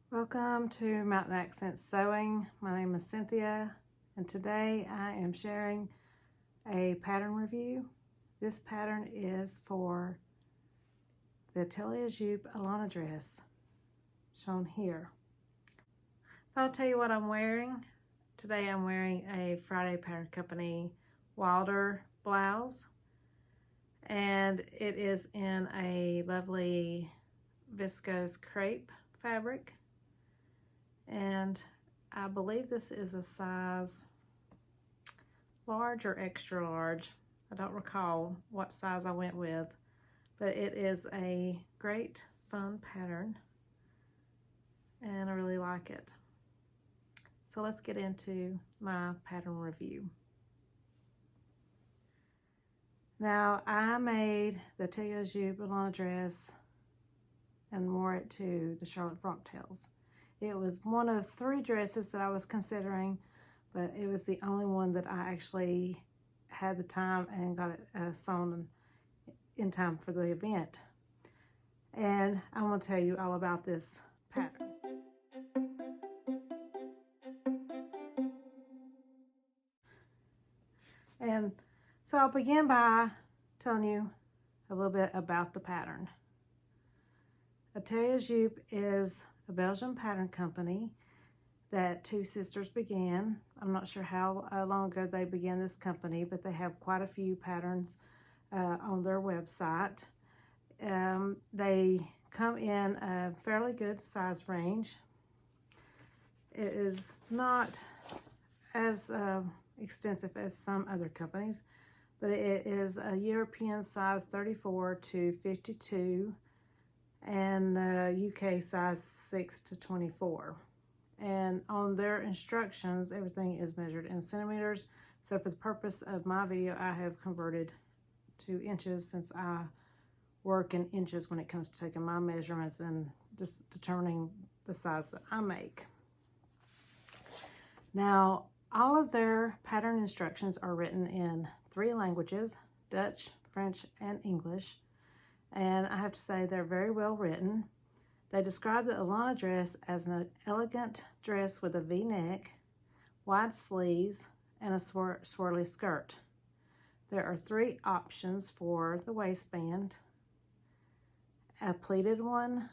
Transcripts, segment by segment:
Welcome to Mountain Accent Sewing. My name is Cynthia, and today I am sharing a pattern review. This pattern is for the Atelier Jupe Alana dress, shown here. So I'll tell you what I'm wearing. Today I'm wearing a Friday Pattern Company Wilder blouse, and it is in a lovely viscose crepe fabric. And I believe this is a size large or extra large. I don't recall what size I went with, but it is a great fun pattern and I really like it. So let's get into my pattern review. Now I made the Atelier Jupe Alana dress and wore it to the Charlotte Frocktails. It was one of 3 dresses that I was considering, but it was the only one that I actually had the time and got it sewn in time for the event. And I want to tell you all about this pattern. And so I'll begin by telling you a little bit about the pattern. Atelier Jupe is a Belgian pattern company that 2 sisters began. I'm not sure how long ago they began this company, but they have quite a few patterns on their website. They come in a fairly good size range. It is not as extensive as some other companies, but it is a European size 34 to 52 and UK size 6 to 24. And on their instructions, everything is measured in centimeters. So for the purpose of my video, I have converted to inches since I work in inches when it comes to taking my measurements and just determining the size that I make. Now, all of their pattern instructions are written in 3 languages, Dutch, French, and English. And I have to say they're very well written. They describe the Alana dress as an elegant dress with a V-neck, wide sleeves, and a swirly skirt. There are 3 options for the waistband: a pleated one,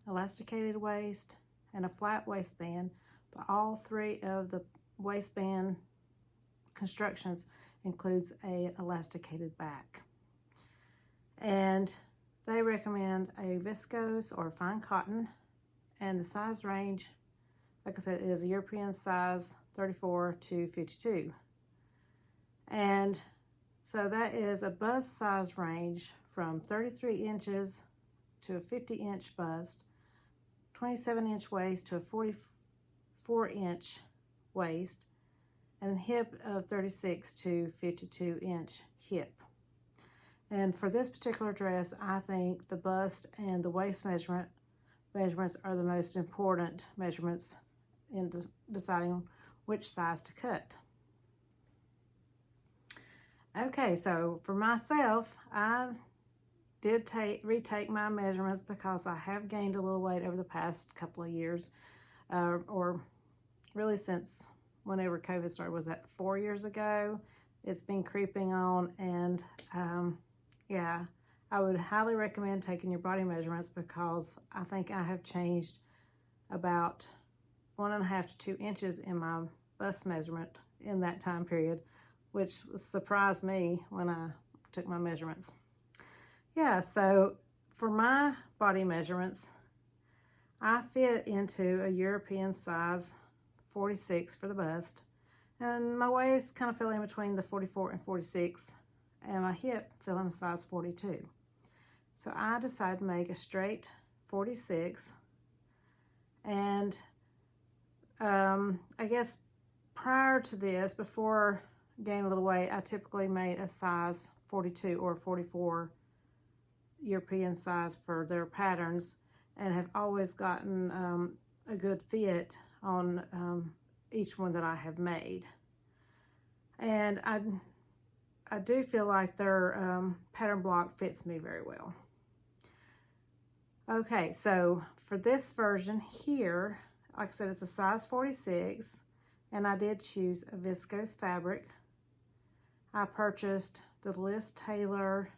elasticated waist, and a flat waistband. But all 3 of the waistband constructions includes a elasticated back. And they recommend a viscose or fine cotton, and the size range, like I said, is a European size 34 to 52. And so that is a bust size range from 33 inches to a 50-inch bust, 27-inch waist to a 44-inch waist, and a hip of 36 to 52-inch hip. And for this particular dress, I think the bust and the waist measurements are the most important measurements in deciding which size to cut. Okay, so for myself, I did retake my measurements because I have gained a little weight over the past couple of years, or really since whenever COVID started. Was that 4 years ago? It's been creeping on, and yeah, I would highly recommend taking your body measurements because I think I have changed about 1.5 to 2 inches in my bust measurement in that time period, which surprised me when I took my measurements. Yeah, so for my body measurements, I fit into a European size 46 for the bust, and my waist kind of fell in between the 44 and 46, and my hip fell in a size 42. So I decided to make a straight 46, and I guess prior to this, before gaining a little weight, I typically made a size 42 or 44 European size for their patterns, and have always gotten a good fit on each one that I have made. And I do feel like their pattern block fits me very well. Okay, so for this version here, like I said, it's a size 46, and I did choose a viscose fabric. I purchased the Liz Taylor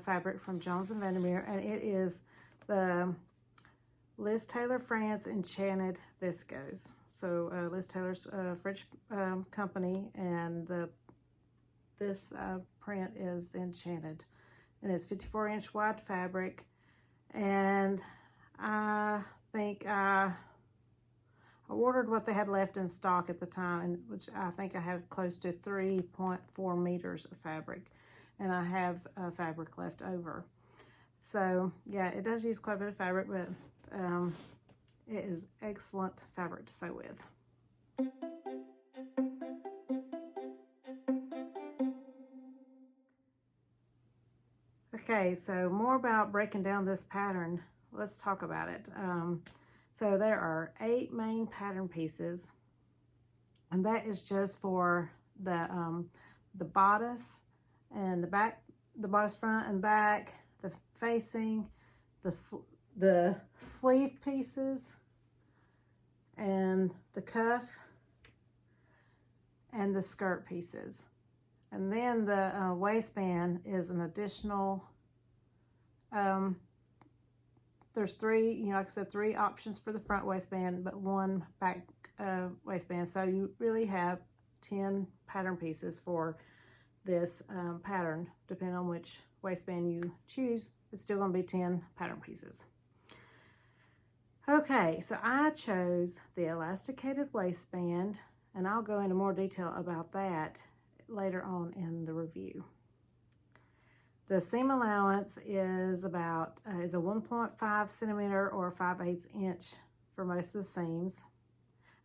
fabric from Jones & Vandermeer, and it is the Liz Taylor France Enchanted Viscose. So Liz Taylor's French company, and this print is the Enchanted, and it's 54-inch wide fabric. And I think I ordered what they had left in stock at the time, and which I think I had close to 3.4 meters of fabric, and I have fabric left over. So yeah, it does use quite a bit of fabric, but it is excellent fabric to sew with. Okay, so more about breaking down this pattern. Let's talk about it. So there are 8 main pattern pieces, and that is just for the bodice and the back, the bodice front and back, the facing, the sleeve pieces, and the cuff, and the skirt pieces. And then the waistband is an additional, there's 3, like I said, 3 options for the front waistband, but 1 back waistband. So you really have 10 pattern pieces for this pattern. Depending on which waistband you choose, it's still going to be 10 pattern pieces. Okay, so I chose the elasticated waistband, and I'll go into more detail about that later on in the review. The seam allowance is about is a 1.5 centimeter or 5/8 inch for most of the seams.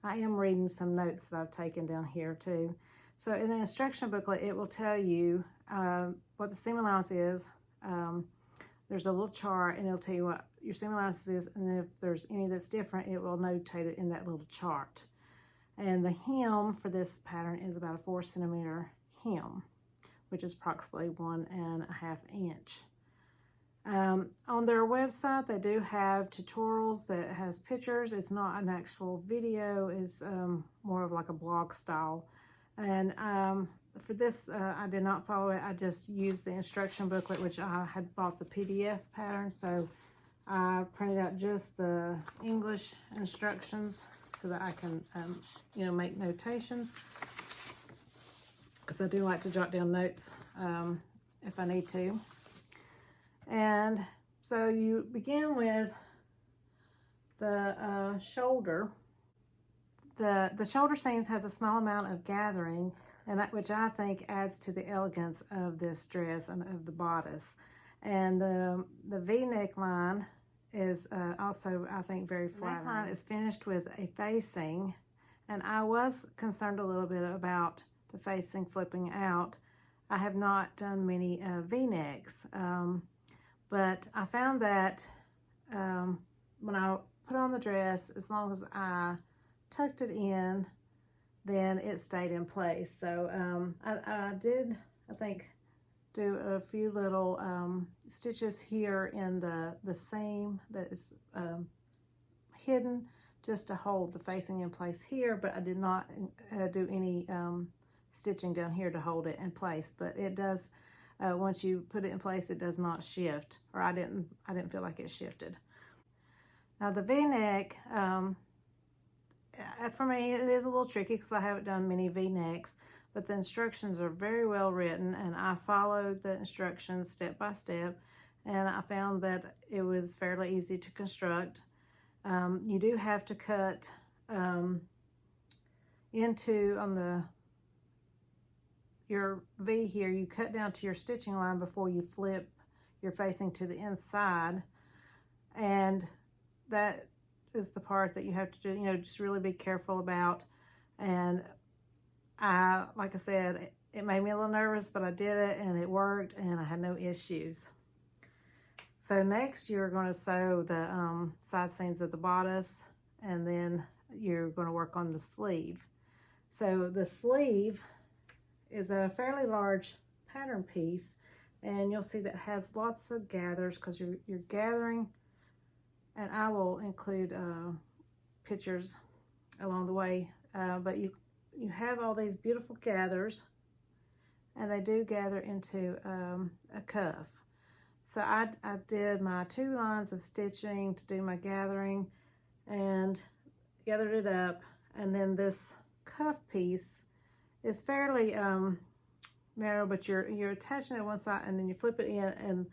I am reading some notes that I've taken down here too. So in the instruction booklet, it will tell you what the seam allowance is. There's a little chart, and it'll tell you what your seam allowance is, and if there's any that's different, it will notate it in that little chart. And the hem for this pattern is about a 4 centimeter hem, which is approximately 1.5 inch. On their website, they do have tutorials that has pictures. It's not an actual video, it's more of like a blog style. And for this, I did not follow it. I just used the instruction booklet, which I had bought the PDF pattern. So I printed out just the English instructions so that I can, make notations, because I do like to jot down notes if I need to. And so you begin with the shoulder. The shoulder seams has a small amount of gathering, and which I think adds to the elegance of this dress and of the bodice. And the V-neck line is also, I think, very flattering. The neckline is finished with a facing, and I was concerned a little bit about the facing flipping out. I have not done many V-necks, but I found that when I put on the dress, as long as I tucked it in, then it stayed in place. So I did, I think, do a few little stitches here in the seam that is hidden, just to hold the facing in place here, but I did not do any stitching down here to hold it in place. But it does, once you put it in place, it does not shift, or I didn't feel like it shifted. Now the V-neck, for me, it is a little tricky because I haven't done many V-necks, but the instructions are very well written, and I followed the instructions step by step, and I found that it was fairly easy to construct. You do have to cut into, on your V here, you cut down to your stitching line before you flip your facing to the inside, and that is the part that you have to do, just really be careful about. And like I said, it made me a little nervous, but I did it and it worked, and I had no issues. So next you're going to sew the side seams of the bodice, and then you're going to work on the sleeve. So the sleeve is a fairly large pattern piece, and you'll see that it has lots of gathers because you're gathering and I will include pictures along the way, but you have all these beautiful gathers, and they do gather into a cuff. So I did my 2 lines of stitching to do my gathering and gathered it up, and then this cuff piece is fairly narrow, but you're attaching it one side and then you flip it in,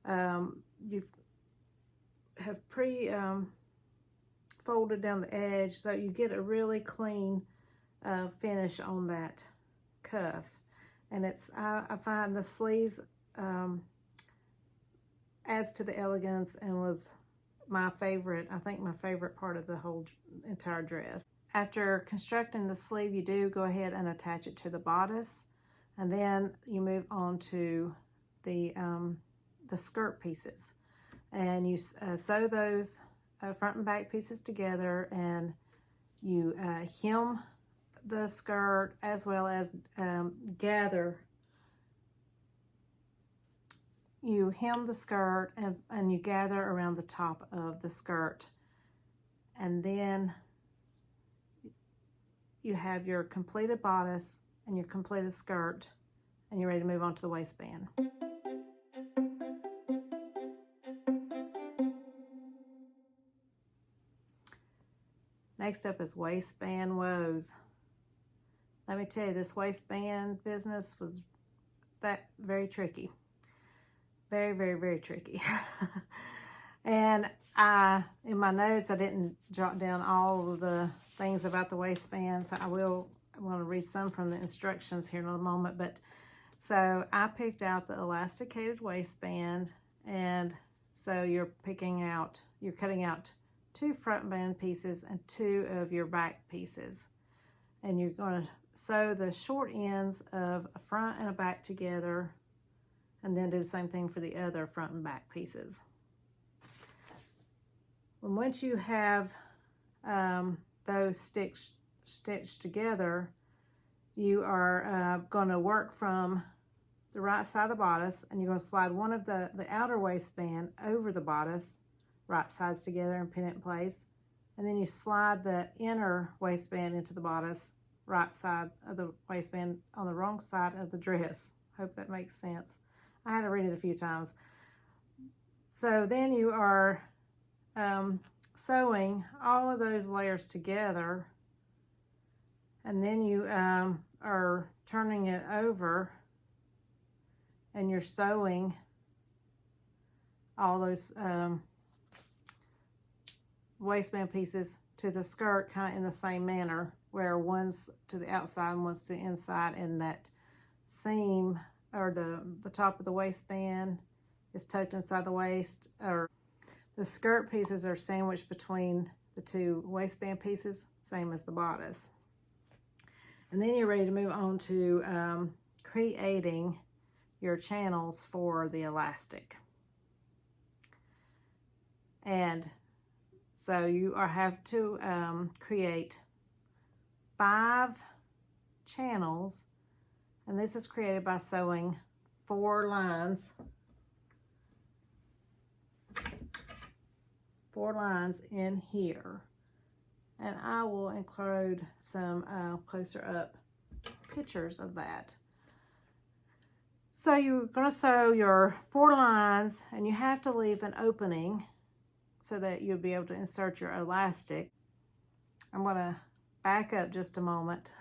and you have folded down the edge, so you get a really clean finish on that cuff. And I find the sleeves adds to the elegance and was my favorite, I think my favorite part of the whole entire dress. After constructing the sleeve, you do go ahead and attach it to the bodice, and then you move on to the skirt pieces, and you sew those front and back pieces together, and you hem the skirt as well as gather. You hem the skirt and you gather around the top of the skirt, and then you have your completed bodice and your completed skirt, and you're ready to move on to the waistband. Next up is waistband woes. Let me tell you, this waistband business was very tricky. Very, very, very tricky. And in my notes, I didn't jot down all of the things about the waistband, so I want to read some from the instructions here in a moment. But so I picked out the elasticated waistband, and so you're cutting out 2 front band pieces and 2 of your back pieces, and you're going to sew the short ends of a front and a back together, and then do the same thing for the other front and back pieces. And once you have those stitched together, you are going to work from the right side of the bodice, and you're going to slide one of the outer waistband over the bodice, right sides together, and pin it in place. And then you slide the inner waistband into the bodice, right side of the waistband on the wrong side of the dress. Hope that makes sense. I had to read it a few times. So then you are sewing all of those layers together, and then you are turning it over, and you're sewing all those waistband pieces to the skirt kind of in the same manner, where one's to the outside and one's to the inside, and that seam or the top of the waistband is tucked inside the waist, or the skirt pieces are sandwiched between the 2 waistband pieces, same as the bodice. And then you're ready to move on to creating your channels for the elastic. And so you have to create 5 channels, and this is created by sewing 4 lines. 4 lines in here, and I will include some closer up pictures of that. So you're going to sew your 4 lines, and you have to leave an opening so that you'll be able to insert your elastic. I'm going to back up just a moment.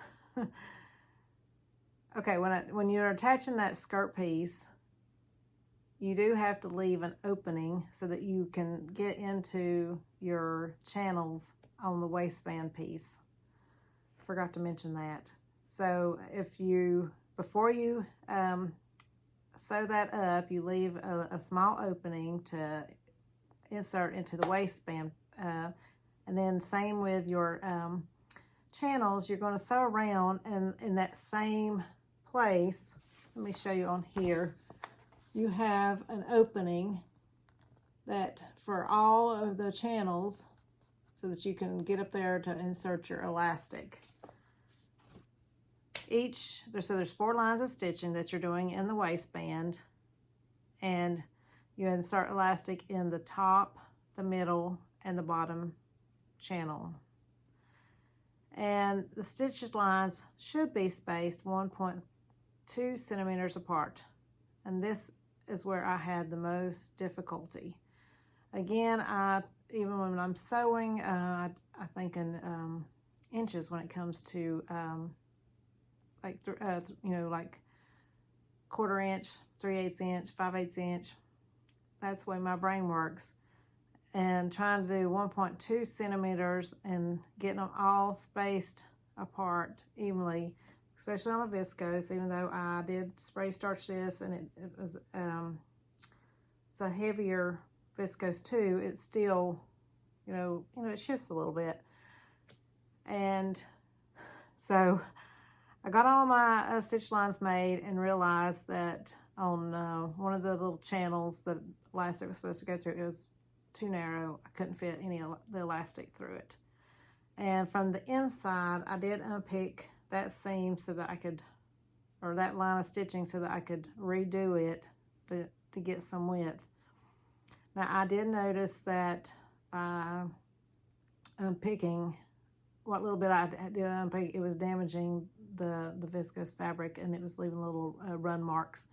Okay, when you're attaching that skirt piece, you do have to leave an opening so that you can get into your channels on the waistband piece. Forgot to mention that. So before you sew that up, you leave a small opening to insert into the waistband. And then same with your channels, you're going to sew around, and in that same place, let me show you on here, you have an opening that for all of the channels so that you can get up there to insert your elastic. So there's 4 lines of stitching that you're doing in the waistband, and you insert elastic in the top the middle, and the bottom channel. And the stitch lines should be spaced 1.2 centimeters apart. And this is where I had the most difficulty. Again, even when I'm sewing, I think in inches when it comes to like 1/4 inch, 3/8 inch, 5/8 inch. That's the way my brain works. And trying to do 1.2 centimeters and getting them all spaced apart evenly, especially on a viscose, even though I did spray starch this and it was it's a heavier viscose too, it's still, it shifts a little bit. And so I got all my stitch lines made and realized that on one of the little channels that elastic was supposed to go through, it was too narrow. I couldn't fit any of the elastic through it. And from the inside, I did unpick that seam so that I could, or that line of stitching so that I could redo it to get some width. Now I did notice that by unpicking what little bit I did unpick, it was damaging the viscose fabric and it was leaving little run marks.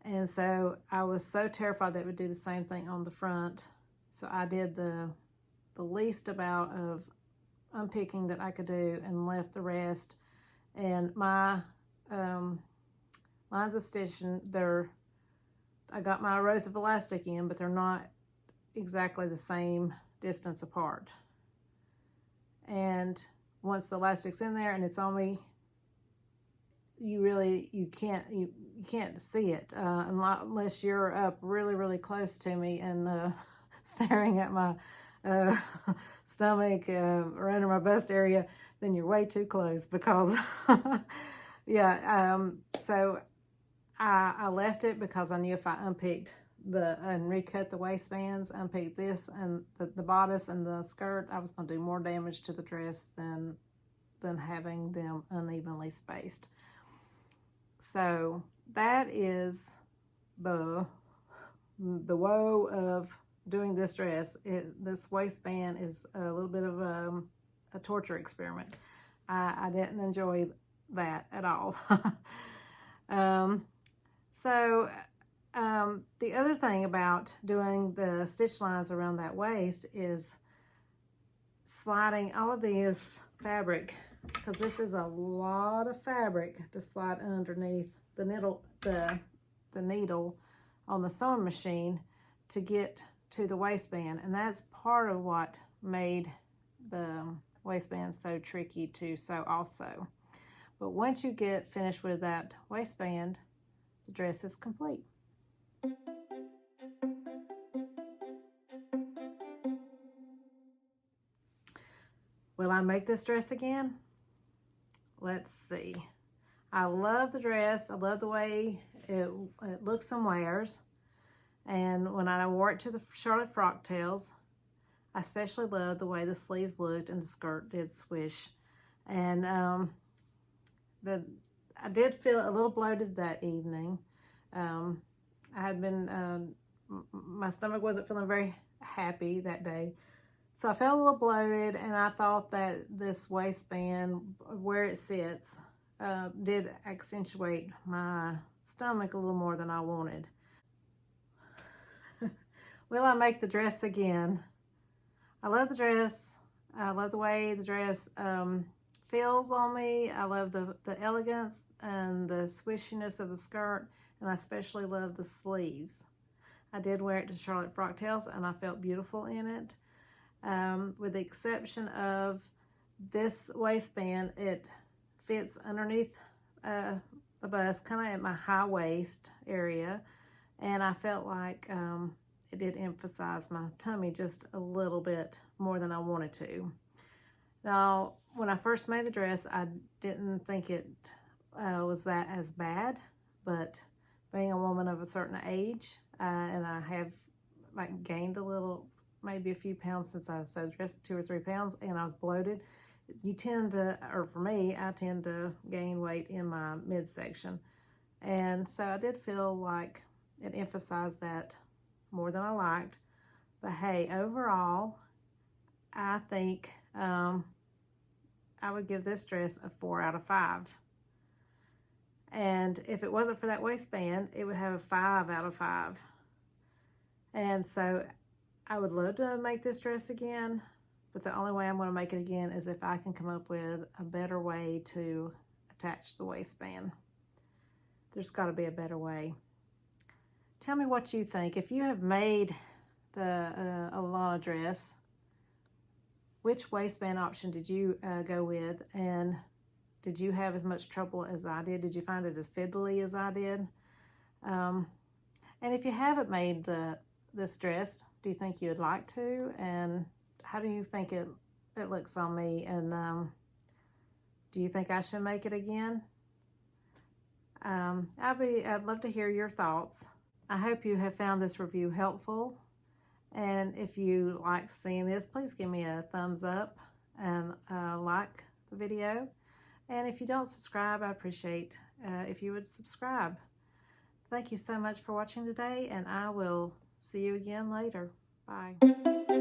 And so I was so terrified that it would do the same thing on the front. So I did the least amount of unpicking that I could do and left the rest. And my lines of stitching, I got my rows of elastic in, but they're not exactly the same distance apart. And once the elastic's in there and it's on me, you can't see it unless you're up really, really close to me and staring at my stomach or under my bust area. Then you're way too close because so I left it because I knew if I unpicked and recut the waistbands, unpicked this and the bodice and the skirt, I was going to do more damage to the dress than having them unevenly spaced. So that is the woe of doing this dress. This waistband is a little bit of a torture experiment. I didn't enjoy that at all. The other thing about doing the stitch lines around that waist is sliding all of this fabric, because this is a lot of fabric to slide underneath the needle on the sewing machine to get to the waistband. And that's part of what made the waistband so tricky to sew also. But once you get finished with that waistband, the dress is complete. Will I make this dress again? Let's see. I love the dress. I love the way it looks and wears. And when I wore it to the Charlotte Frock Tails, I especially loved the way the sleeves looked and the skirt did swish. And I did feel a little bloated that evening. I had been, my stomach wasn't feeling very happy that day. So I felt a little bloated, and I thought that this waistband, where it sits, did accentuate my stomach a little more than I wanted. Will I make the dress again? I love the dress. I love the way the dress feels on me. I love the elegance and the swishiness of the skirt, and I especially love the sleeves. I did wear it to Charlotte Frock Tails, and I felt beautiful in it. With the exception of this waistband, it fits underneath the bust, kind of at my high waist area, and I felt like it did emphasize my tummy just a little bit more than I wanted to. Now, when I first made the dress, I didn't think it was that as bad, but being a woman of a certain age, and I have gained a little, maybe a few pounds since I sewed the dress, 2 or 3 pounds, and I was bloated. You tend to, or for me, I tend to gain weight in my midsection. And so I did feel like it emphasized that more than I liked. But hey, overall, I think I would give this dress a 4 out of 5. And if it wasn't for that waistband, it would have a 5 out of 5. And so I would love to make this dress again, but the only way I'm going to make it again is if I can come up with a better way to attach the waistband. There's got to be a better way. Tell me what you think. If you have made the Alana dress, which waistband option did you go with, and did you have as much trouble as I did? Did you find it as fiddly as I did? And if you haven't made this dress, do you think you would like to? And how do you think it looks on me? And do you think I should make it again? I'd love to hear your thoughts. I hope you have found this review helpful. And if you like seeing this, please give me a thumbs up and like the video. And if you don't subscribe, I appreciate if you would subscribe. Thank you so much for watching today, and I will see you again later. Bye.